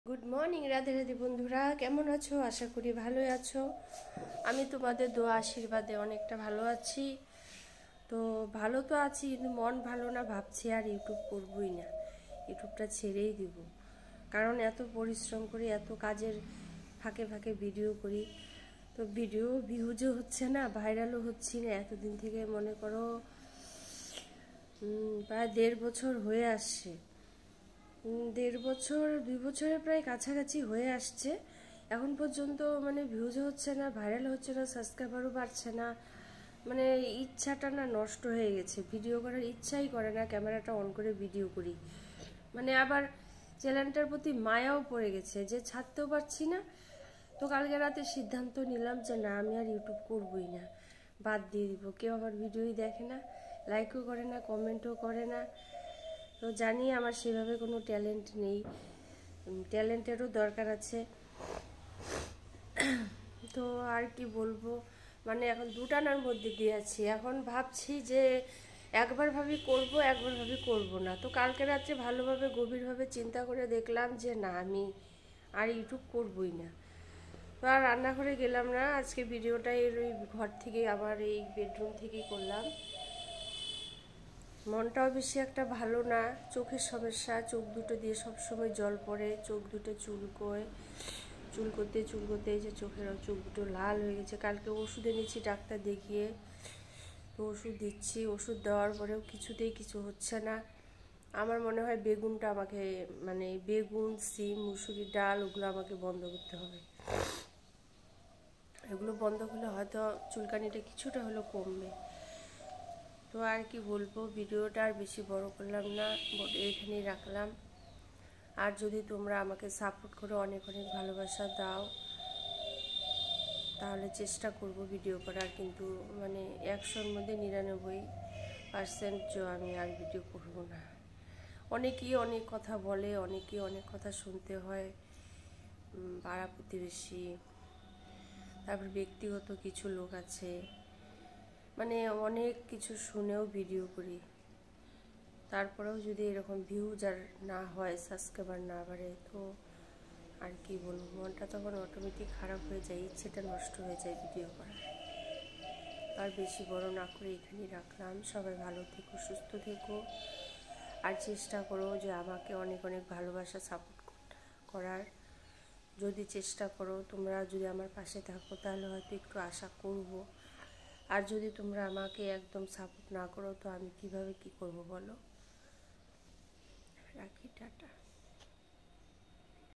Good morning Radhe Radhe বন্ধুরা, কেমন আছো? আশা করি ভালোই আছো। আমি তোমাদের দোয়া আশীর্বাদে অনেকটা ভালো আছি। তো ভালো তো আছি, কিন্তু মন ভালো না, ভাবছি আর ইউটিউব করবই না, ইউটিউবটা ছেড়েই দিব। কারণ এত পরিশ্রম করি, এত কাজের ফাঁকে ফাঁকে ভিডিও করি, তো ভিডিও ভিউজও হচ্ছে না, ভাইরালও হচ্ছি না। এতদিন থেকে মনে করো প্রায় 1.5 বছর হয়ে আসছে। 1.5 বছর 2 বছরের প্রায় কাছাকাছি হয়ে আসছে। এখন পর্যন্ত মানে ভিউজ হচ্ছে না, ভাইরাল হচ্ছে না, সাবস্ক্রাইবারও বাড়ছে না। মানে ইচ্ছাটা না নষ্ট হয়ে গেছে, ভিডিও করার ইচ্ছাই করে না। ক্যামেরাটা অন করে ভিডিও করি, মানে আবার চ্যানেলটার প্রতি মায়াও পড়ে গেছে, যে ছাড়তেও পারছি না। তো কালকে রাতে সিদ্ধান্ত নিলাম যে না, আমি আর ইউটিউব করবই না, বাদ দিয়ে দিব। কেউ আমার ভিডিওই দেখে না, লাইকও করে না, কমেন্টও করে না। তো জানি আমার সেভাবে কোনো ট্যালেন্ট নেই, ট্যালেন্টেরও দরকার আছে। তো আর কি বলবো, মানে এখন দুটানার মধ্যে দিয়ে আছি। এখন ভাবছি যে একবার ভাবি করব, একবার ভাবি করব না। তো কালকে রাত্রে ভালোভাবে গভীরভাবে চিন্তা করে দেখলাম যে না, আমি আর ইউটিউব করবই না। তো আর রান্নাঘরে গেলাম না, আজকে ভিডিওটা এর ওই ঘর থেকে, আমার এই বেডরুম থেকেই করলাম। মনটাও বেশি একটা ভালো না, চোখের সমস্যা, চোখ দুটো দিয়ে সবসময় জল পড়ে, চোখ দুটো চুলকোয়, চুলকোতে এই যে চোখ দুটো লাল হয়ে গেছে। কালকে ওষুধ এনেছি ডাক্তার দেখিয়ে, তো ওষুধ দিচ্ছি, ওষুধ দেওয়ার পরেও কিছুতেই কিছু হচ্ছে না। আমার মনে হয় বেগুনটা আমাকে, মানে বেগুন, সিম, মুসুরির ডাল, ওগুলো আমাকে বন্ধ করতে হবে। এগুলো বন্ধ করলে হয়তো চুলকানিটা কিছুটা হলেও কমবে। তো আর কি বলবো, ভিডিওটা আর বেশি বড় করলাম না, এখানেই রাখলাম। আর যদি তোমরা আমাকে সাপোর্ট করো, অনেক অনেক ভালোবাসা দাও, তাহলে চেষ্টা করব ভিডিও করার। কিন্তু মানে 100-র মধ্যে 99% আমি আর ভিডিও করব না। অনেকেই অনেক কথা বলে, অনেকেই অনেক কথা শুনতে হয়, পাড়া প্রতিবেশী, তারপর ব্যক্তিগত কিছু লোক আছে, মানে অনেক কিছু শুনেও ভিডিও করি। তারপরেও যদি এরকম ভিউজ আর না হয়, সাবস্ক্রাইবার না বাড়ে, তো আর কি বলবো, মনটা তখন অটোমেটিক খারাপ হয়ে যায়, ইচ্ছেটা নষ্ট হয়ে যায় ভিডিও করার। আর বেশি বড় না করে এখানেই রাখলাম। সবাই ভালো থেকো, সুস্থ থেকো, আর চেষ্টা করো যে আমাকে অনেক অনেক ভালোবাসা, সাপোর্ট করার। যদি চেষ্টা করো, তোমরা যদি আমার পাশে থাকো, তাহলে হয়তো একটু আশা করব। আর যদি তোমরা আমাকে একদম সাপোর্ট না করো, তো আমি কিভাবে কি করব বলো। রাখি, টাটা।